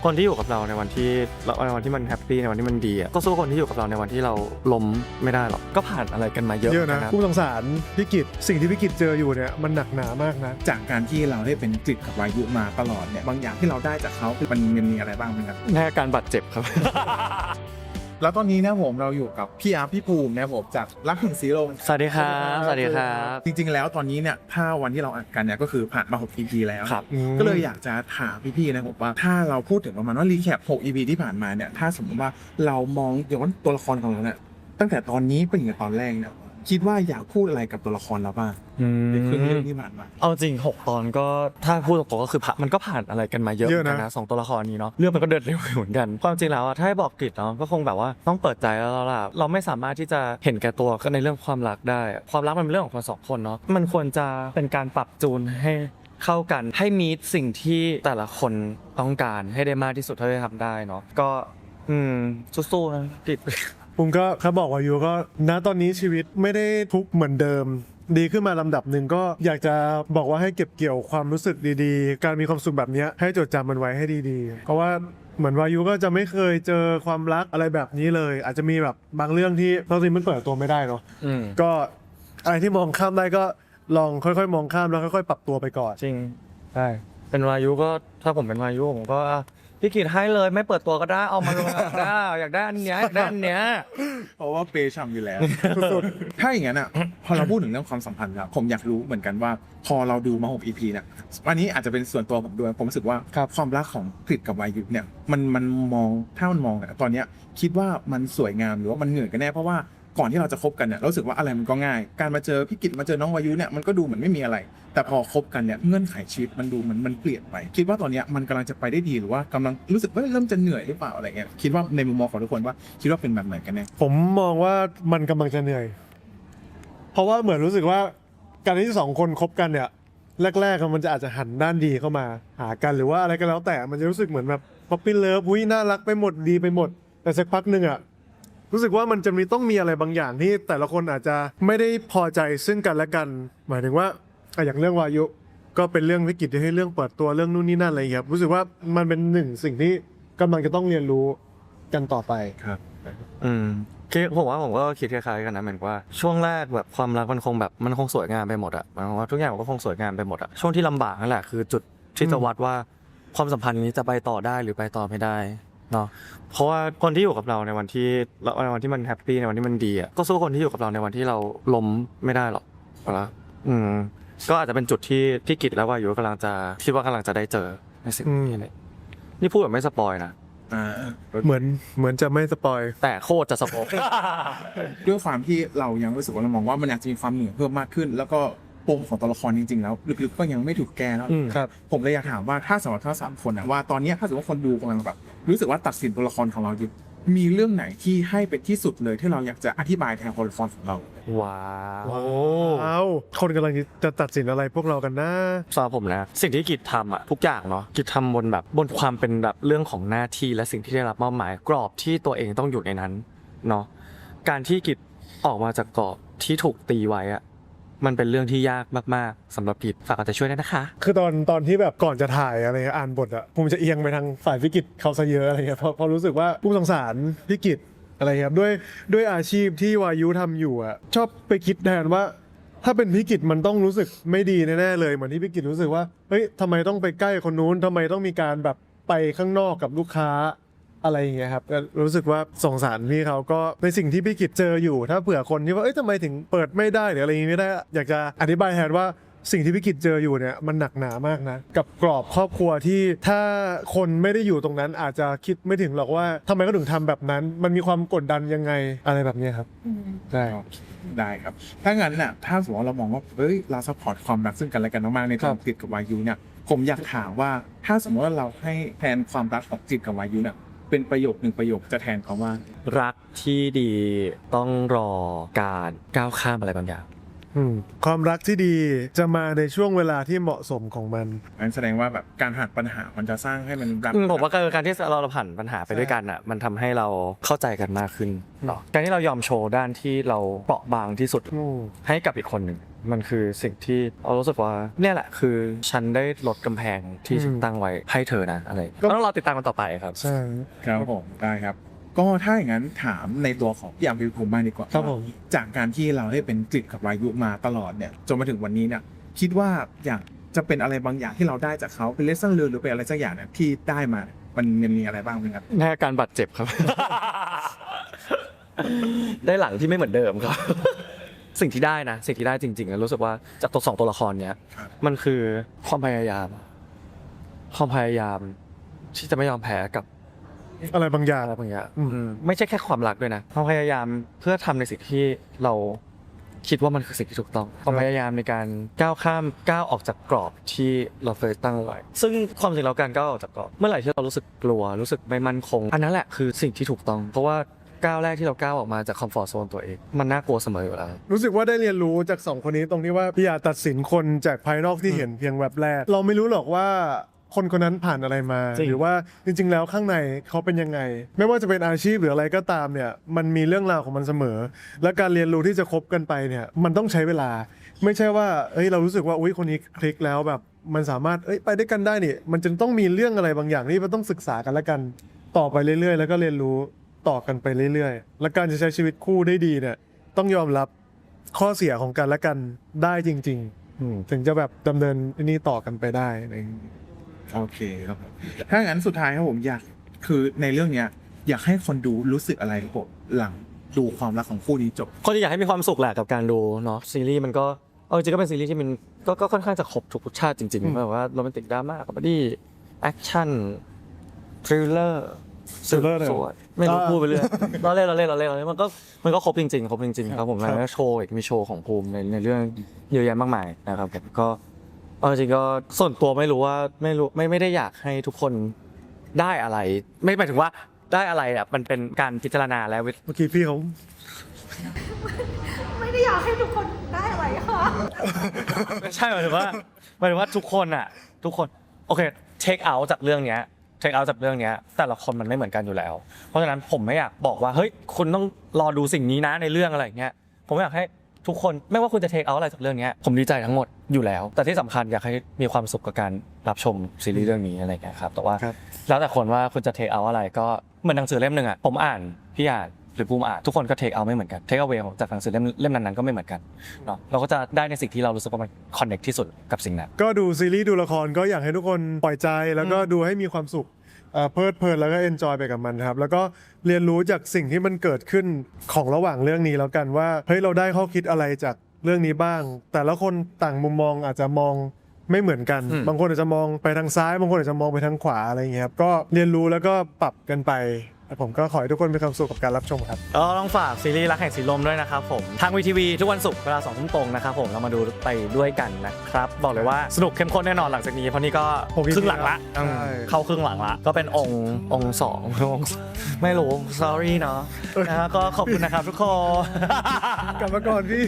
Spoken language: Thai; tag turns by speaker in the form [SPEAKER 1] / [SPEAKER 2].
[SPEAKER 1] คนที่อยู่กับเราในวันที่มันแฮปปี้ในวันที่มันดีอ่ะก็สู้คนที่อยู่กับเราในวันที่เราล้มไม่ได้หรอกก็ผ่านอะไรกันมาเยอะ
[SPEAKER 2] นะผู้สงสารพี่กิตสิ่งที่พี่กิตเจออยู่เนี่ยมันหนักหนามากนะ
[SPEAKER 3] จากการที่เราได้เป็นกฤษกับวายุมาตลอดเนี่ยบางอย่างที่เราได้จากเขามันมีอะไรบ้างไหมครับ
[SPEAKER 1] ในอาการบาดเจ็บครับ
[SPEAKER 3] แล้วตอนนี้นะผมเราอยู่กับพี่อาร์พี่ภูมินะผมจากรักถึงสีลม
[SPEAKER 1] สวัสดีครับสวัสดีครับ
[SPEAKER 3] จริงๆแล้วตอนนี้เนี่ยถ้าวันที่เราอัดกันเนี่ยก็คือผ่านมา6 EP แล้วก็เลยอยากจะถามพี่ๆนะผมว่าถ้าเราพูดถึงประมาณว่ารีแคป6 EP ที่ผ่านมาเนี่ยถ้าสมมติว่าเรามองย้อนตัวละครของเราเนี่ยตั้งแต่ตอนนี้ไปถึงตอนแรกเนี่ยคิดว่าอยากพูดอะไรกับตัวละครเราบ้างในครึ่งเรื่องที่ผ่านมา
[SPEAKER 1] เอาจริง6 ตอนก็ถ้าพูดตรงๆก็คือมันก็ผ่านอะไรกันมาเยอะนะ2 ตัวละครนี้เนาะเรื่องมันก็เดินเร็วเหมือนกันความจริงแล้วถ้าให้บอกกฤษเนาะก็คงแบบว่าต้องเปิดใจแล้วล่ะเราไม่สามารถที่จะเห็นแก่ตัวกันในเรื่องความรักได้ความรักมันเป็นเรื่องของคน2 คนเนาะมันควรจะเป็นการปรับจูนให้เข้ากันให้มีสิ่งที่แต่ละคนต้องการให้ได้มากที่สุดเท่าที่ทำได้เนาะก็สู้ๆนะกฤษ
[SPEAKER 2] ผมก็เขาบอกว่าอยู่ก็ณตอนนี้ชีวิตไม่ได้ทุกข์เหมือนเดิมดีขึ้นมาลำดับหนึ่งก็อยากจะบอกว่าให้เก็บเกี่ยวความรู้สึกดีๆการมีความสุขแบบนี้ให้จดจำมันไว้ให้ดีๆเพราะว่าเหมือนวายุก็จะไม่เคยเจอความรักอะไรแบบนี้เลยอาจจะมีแบบบางเรื่องที่ตอนนี้มันเปิดตัวไม่ได้เนาะก็อะไรที่มองข้ามได้ก็ลองค่อยๆมองข้ามแล้วค่อยๆปรับตัวไปก่อน
[SPEAKER 1] จริงใช่เป็นวายุก็ถ้าผมเป็นวายุผมก็พี่กิตให้เลยไม่เปิดตัวก็ได้เอามาลงได้อยากได้อันเนี้ยอยากได้อันเนี้ย
[SPEAKER 3] เพราะว่าเปย์ช่ำอยู่แล้วถ้าอย่างนั้นอ่ะพอเราพูดถึงเรื่องความสัมพันธ์ครับผมอยากรู้เหมือนกันว่าพอเราดูมา6 EP เนี่ยวันนี้อาจจะเป็นส่วนตัวผมด้วยผมรู้สึกว่าความรักของกฤษกับวายุเนี่ยมันมองถ้ามันมองตอนเนี้ยคิดว่ามันสวยงามหรือว่ามันเหนื่อยกันแน่เพราะว่าก่อนที่เราจะคบกันเนี่ยรู้สึกว่าอะไรมันก็ง่ายการมาเจอพี่กิตมาเจอน้องวายุเนี่ยมันก็ดูเหมือนไม่มีอะไรแต่พอคบกันเนี่ยเงื่อนไขชีวิตมันดูมันเปลี่ยนไปคิดว่าตอนนี้มันกำลังจะไปได้ดีหรือว่ากำลังรู้สึกว่าเริ่มจะเหนื่อยหรือเปล่าอะไรเงี้ยคิดว่าในมุมมองของทุกคนว่าคิดว่าเป็นแบบไหนกันแน่
[SPEAKER 2] ผมมองว่ามันกำลังจะเหนื่อยเพราะว่าเหมือนรู้สึกว่าการที่2 คนคบกันเนี่ยแรกๆมันจะอาจจะหันด้านดีเข้ามาหากันหรือว่าอะไรก็แล้วแต่มันจะรู้สึกเหมือนแบบป๊อปปี้เลิฟน่ารักไปหมดดีไปหมดแต่สักพักนึงอะรู้สึกว่ามันจะต้องมีอะไรบางอย่างที่แต่ละคนอาจจะไม่ได้พอใจซึ่งกันและกันหมายถึงว่าอย่างเรื่องวายุก็เป็นเรื่องวิกฤตที่ให้เรื่องเปิดตัวเรื่องนู่นนี่นั่นอะไรอย่างเงี้ยรู้สึกว่ามันเป็นสิ่งที่กำลังจะต้องเรียนรู้กันต่อไป
[SPEAKER 3] ครับ
[SPEAKER 1] ผมก็คิดคล้ายๆกันนะเหมือนว่าช่วงแรกแบบความรักมันคงสวยงามไปหมดอะหมายความว่าทุกอย่างมันก็คงสวยงามไปหมดอะช่วงที่ลำบากนั่นแหละคือจุดที่จะวัดว่าความสัมพันธ์นี้จะไปต่อได้หรือไปต่อไม่ได้เนาะเพราะว่าคนที่อยู่กับเราในวันที่มันแฮปปี้ในวันที่มันดีอ่ะก็สู้คนที่อยู่กับเราในวันที่เราล้มไม่ได้หรอกแล้วก็อาจจะเป็นจุดที่พี่กิตและวายุกำลังจะได้เจอในสิ่งนี้นี่พูดแบบไม่สปอยนะ
[SPEAKER 2] เหมือนจะไม่สปอย
[SPEAKER 1] แต่โคตรจะสปอย
[SPEAKER 3] ด้วยความที่เรายังรู้สึกว่าเรามองว่ามันอาจจะมีความเหนื่อยเพิ่มมากขึ้นแล้วก็ปมของตัวละครจริงๆแล้วลึกๆก็ยังไม่ถูกแก้แล้วผมเลยอยากถามว่าถ้าสำหรับทั้ง3 คนนะว่าตอนนี้ถ้าสมมติว่าคนดูกำลังแบบรู้สึกว่าตัดสินตัวละครของเราอยู่มีเรื่องไหนที่ให้เป็นที่สุดเลยที่เราอยากจะอธิบายแทนตัวละครของเรา
[SPEAKER 1] ว้
[SPEAKER 2] าวคนกำลังจะตัดสินอะไรพวกเรากันนะ
[SPEAKER 1] สำหรับผมนะสิ่งที่กิจทำอะทุกอย่างเนาะกิจทำบนความเป็นแบบเรื่องของหน้าที่และสิ่งที่ได้รับมอบหมายกรอบที่ตัวเองต้องอยู่ในนั้นเนาะการที่กิจออกมาจากกรอบที่ถูกตีไว้อะมันเป็นเรื่องที่ยากมากๆสำหรับกิจฝากเอาใจช่วยด้วยนะคะ
[SPEAKER 2] คือตอนที่แบบก่อนจะถ่ายอะไรอ่านบทอะผมจะเอียงไปทางฝ่ายพิกิจเขาซะเยอะอะไรเงี้ยพอรู้สึกว่าผู้สงสารพิกิจอะไรครับด้วยอาชีพที่วายุทำอยู่อะชอบไปคิดแทนว่าถ้าเป็นพิกิจมันต้องรู้สึกไม่ดีแน่ๆเลยเหมือนที่พิกิจรู้สึกว่าเฮ้ยทำไมต้องไปใกล้คนนู้นทำไมต้องมีการแบบไปข้างนอกกับลูกค้าอะไรอย่างเงี้ยครับรู้สึกว่าสงสารพี่เขาก็ในสิ่งที่พี่กิจเจออยู่ถ้าเผื่อคนที่ว่าทำไมถึงเปิดไม่ได้หรืออะไรอย่างงี้ไม่ได้อยากจะอธิบายแทนว่าสิ่งที่พี่กิจเจออยู่เนี่ยมันหนักหนามากนะกับกรอบครอบครัวที่ถ้าคนไม่ได้อยู่ตรงนั้นอาจจะคิดไม่ถึงหรอกว่าทำไมเขาถึงทำแบบนั้นมันมีความกดดันยังไงอะไรแบบนี้ครับ
[SPEAKER 3] ได้ครับถ้างั้นน่ะถ้าสมมติเรามองว่าเราซัพพอร์ตความรักซึ่งกันและกันมากๆในตัวกฤษกับวายุเนี่ยผมอยากถามว่าถ้าสมมติว่าเราให้แทนความรักของกฤษกับวายุเนี่ยเป็นประโยค1 ประโยคจะแทนคำว่า
[SPEAKER 1] รักที่ดีต้องรอการก้าวข้ามอะไรบางอย่าง
[SPEAKER 2] ความรักที่ดีจะมาในช่วงเวลาที่เหมาะสมของมัน
[SPEAKER 3] นั่นแสดงว่าแบบการผ่านปัญหามันจะสร้างให้มัน
[SPEAKER 1] ผมว่าการที่เราผ่านปัญหาไปด้วยกันอ่ะมันทำให้เราเข้าใจกันมากขึ้นเนาะการที่เรายอมโชว์ด้านที่เราเปราะบางที่สุดให้กับอีกคนหนึ่ง มันคือสิ่งที่เรารู้สึกว่าเนี่ยแหละคือฉันได้ลดกำแพงที่ฉันตั้งไว้ให้เธอนะอะไรก็ต้องรอติดตามกันต่อไปครับ
[SPEAKER 2] ใช่
[SPEAKER 3] ครับผมได้ครับ ก็ถ้าอย่างนั้นถามในตัวของพี่อัมพิภูมิบ้างดีกว่า
[SPEAKER 2] ครับผม
[SPEAKER 3] จากการที่เราได้เป็นกฤษกับวายุมาตลอดเนี่ยจนมาถึงวันนี้เนี่ยคิดว่าอยากจะเป็นอะไรบางอย่างที่เราได้จากเขาเป็นเลสเซ่นเรียนหรือเป็นอะไรสักอย่างเนี่ยที่ได้มามันมีอะไรบ้างไหมครับ
[SPEAKER 1] แน่การบาดเจ็บครับ ได้หลังที่ไม่เหมือนเดิมครับ สิ่งที่ได้นะสิ่งที่ได้จริงๆรู้สึกว่าจากตัวสองตัวละครเนี้ย
[SPEAKER 3] ครับ
[SPEAKER 1] มันคือความพยายามที่จะไม่ยอมแพ้กับ
[SPEAKER 2] อะไรบางอย่าง
[SPEAKER 1] อะไรบางอย่าง
[SPEAKER 2] อืม
[SPEAKER 1] ไม่ใช่แค่ความรักด้วยนะความพยายามเพื่อทำในสิ่งที่เราคิดว่ามันคือสิ่งที่ถูกต้องความพยายามในการก้าวออกจากกรอบที่เราเคยตั้งไว้ซึ่งความจริงแล้วการก้าวออกจากกรอบเมื่อไหร่ที่เรารู้สึกกลัวรู้สึกไม่มั่นคงอันนั้นแหละคือสิ่งที่ถูกต้องเพราะว่าก้าวแรกที่เราก้าวออกมาจากคอมฟอร์ทโซนตัวเองมันน่ากลัวเสมออยู่แล้ว
[SPEAKER 2] รู้สึกว่าได้เรียนรู้จากสองคนนี้ตรงที่ว่าพี่อย่าตัดสินคนจากภายนอกที่เห็นเพียงแวบแรก เราไม่รู้หรอกว่าคนคนนั้นผ่านอะไรมา
[SPEAKER 1] จริง
[SPEAKER 2] หรือว่าจริง ๆ แล้วข้างในเขาเป็นยังไง ไม่ว่าจะเป็นอาชีพหรืออะไรก็ตามเนี่ยมันมีเรื่องราวของมันเสมอ และการเรียนรู้ที่จะคบกันไปเนี่ยมันต้องใช้เวลา ไม่ใช่ว่าเรารู้สึกว่าอุ้ยคนนี้คลิกแล้วแบบมันสามารถไปด้วยกันได้นี่มันจะต้องมีเรื่องอะไรบางอย่างที่มันต้องศึกษากันและกันต่อไปเรื่อยๆ แล้วก็เรียนรู้ต่อกันไปเรื่อยๆ และการจะใช้ชีวิตคู่ได้ดีเนี่ยต้องยอมรับข้อเสียของกันและกันได้จริงๆถึงจะแบบดำเนินอันนี้ต่อกันไปได้อะไรอย่างงี้
[SPEAKER 3] โอเคครับผมถ้างั้นสุดท้ายครับผมอยากคือในเรื่องเนี้ยอยากให้คนดูรู้สึกอะไรครับผมหลังดูความรักของคู่นี้จบ
[SPEAKER 1] คนที่อยากให้มีความสุขแหละกับการดูเนาะซีรีส์มันก็จริงก็เป็นซีรีส์ที่มันก็ค่อนข้างจะครบทุกรสชาติจริงๆแบบว่าโรแมนติกดราม่าคอมเมดี้แอคชั่นทริลเลอร์
[SPEAKER 2] Thriller เลย
[SPEAKER 1] สวยไม่รู้พูดไปเรื่อยเราเล่นมันก็ครบจริงๆครับผมแล้วโชว์อีกมีโชว์ของภูมิในเรื่องเยอะแยะมากมายนะครับผมก็จริงก็ส่วนตัวไม่รู้ว่าไม่ได้อยากให้ทุกคนได้อะไร ไม่หมายถึงว่าได้อะไรอ่ะมันเป็นการพิจารณาแล้ว
[SPEAKER 2] เมื่อกี้พี่เขา
[SPEAKER 4] ไม่ได้อยากให้ทุกคนได้อะไรค่ะ
[SPEAKER 1] ไม่ใช่หมายถึงว่าทุกคนโอเคเทคเอาจากเรื่องเนี้ยแต่ละคนมันไม่เหมือนกันอยู่แล้ว เพราะฉะนั้นผมไม่อยากบอกว่าเฮ้ยคุณต้องรอดูสิ่งนี้นะในเรื่องอะไรอย่างเงี้ยผมอยากให้ทุกคนไม่ว่าคุณจะเทคเอาอะไรจากเรื่องเนี้ยผมดีใจทั้งหมดอยู่แล้ว แต่ที่สำคัญอยากให้มีความสุขกับการรับชมซีรีส์เรื่องนี้อะไรอย่างเงี้ยครับแต่ว่า
[SPEAKER 2] ครับ
[SPEAKER 1] แล้วแต่คนว่าคุณจะเทคเอาอะไรก็เหมือนหนังสือเล่มนึงอ่ะผมอ่านพี่อ่านหรือภูมิอ่านทุกคนก็เทคเอาไม่เหมือนกันเทคเอาเวของจากหนังสือเล่มนั้นๆก็ไม่เหมือนกันเนาะเราก็จะได้ในสิ่งที่เรารู้สึกว่ามันคอนเนคที่สุดกับสิ่งนั้น
[SPEAKER 2] ก็ดูซีรีส์ดูละครก็อยากให้ทุกคนปล่อยใจแล้วก็ดูให้มีความสุขเพลิดเพลินแล้วก็เอนจอยไปกับมันครับแล้วก็เรียนรู้จากสิ่งที่มันเกิดขึ้นของระหว่างเรื่องนี้แล้วกันว่าเฮ้ยเราได้ข้อคิดอะไรจากเรื่องนี้บ้าง แต่ละคนต่างมุมมองอาจจะมองไม่เหมือนกัน บางคนอาจจะมองไปทางซ้ายบางคนอาจจะมองไปทางขวาอะไรอย่างเงี้ยครับก็เรียนรู้แล้วก็ปรับกันไปผมก็ขอให้ทุกคนมีความสุขกับการรับชมครับ
[SPEAKER 1] ก็ต้องฝากซีรีส์รักแห่งสีลมด้วยนะครับผมทางวีทีวีทุกวันศุกร์เวลา2 ทุ่มตรงนะครับผมเรามาดูไปด้วยกันนะครับบอกเลยว่าสนุกเข้มข้นแน่นอนหลังจากนี้เพราะนี่ก็
[SPEAKER 2] ผมคิด
[SPEAKER 1] ครึ่งหลังละ
[SPEAKER 2] ใช่
[SPEAKER 1] เข้าครึ่งหลังละก็เป็นองค์สองไม่รู้ sorry เนาะนะฮะก็ขอบคุณนะครับทุกคน
[SPEAKER 2] กลับมาก่อนพี่